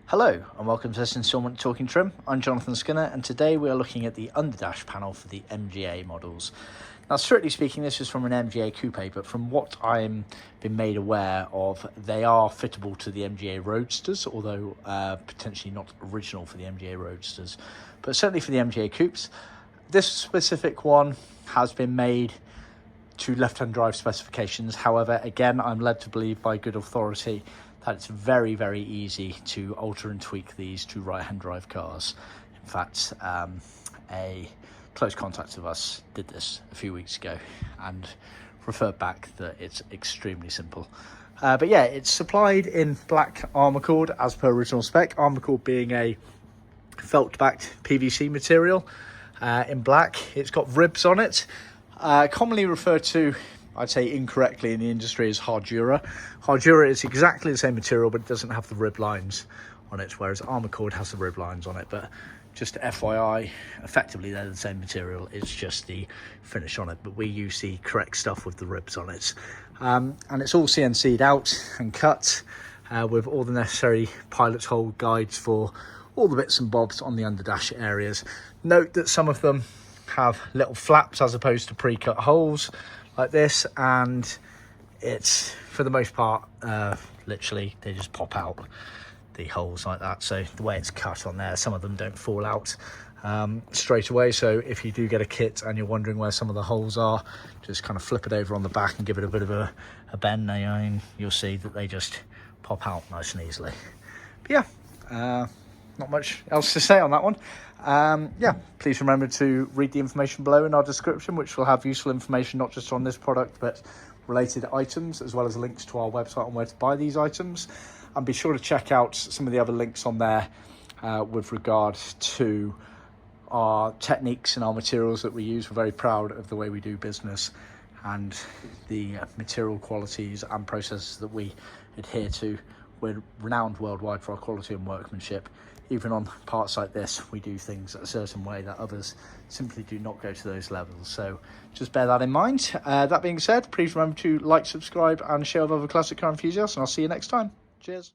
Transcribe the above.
Hello and welcome to this instalment of Talking Trim. I'm Jonathon Skinner and today we are looking at the underdash panel for the MGA models. Now strictly speaking this is from an MGA Coupe, but from what I'm been made aware of, they are fittable to the MGA Roadsters, although potentially not original for the MGA Roadsters, but certainly for the MGA Coupes. This specific one has been made to left-hand drive specifications. However, again, I'm led to believe by good authority that it's very, very easy to alter and tweak these to right-hand drive cars. In fact, a close contact of us did this a few weeks ago and referred back that it's extremely simple. But yeah, it's supplied in black Armacord as per original spec. Armacord being a felt-backed PVC material in black. It's got ribs on it, commonly referred to, I'd say incorrectly in the industry, as Hardura. Hardura is exactly the same material, but it doesn't have the rib lines on it, whereas Armacord has the rib lines on it. But just FYI, effectively they're the same material, it's just the finish on it. But we use the correct stuff with the ribs on it. And it's all CNC'd out and cut with all the necessary pilot hole guides for all the bits and bobs on the underdash areas. Note that some of them have little flaps as opposed to pre-cut holes like this, and it's for the most part literally they just pop out the holes like that. So the way it's cut on there, some of them don't fall out straight away, so if you do get a kit and you're wondering where some of the holes are, just kind of flip it over on the back and give it a bit of a bend, and you'll see that they just pop out nice and easily. But yeah, not much else to say on that one. Yeah, please remember to read the information below in our description, which will have useful information not just on this product but related items, as well as links to our website on where to buy these items. And be sure to check out some of the other links on there with regard to our techniques and our materials that we use. We're very proud of the way we do business and the material qualities and processes that we adhere to. We're renowned worldwide for our quality and workmanship. Even on parts like this, we do things a certain way that others simply do not go to those levels. So just bear that in mind. That being said, please remember to like, subscribe and share with other classic car enthusiasts, and I'll see you next time. Cheers.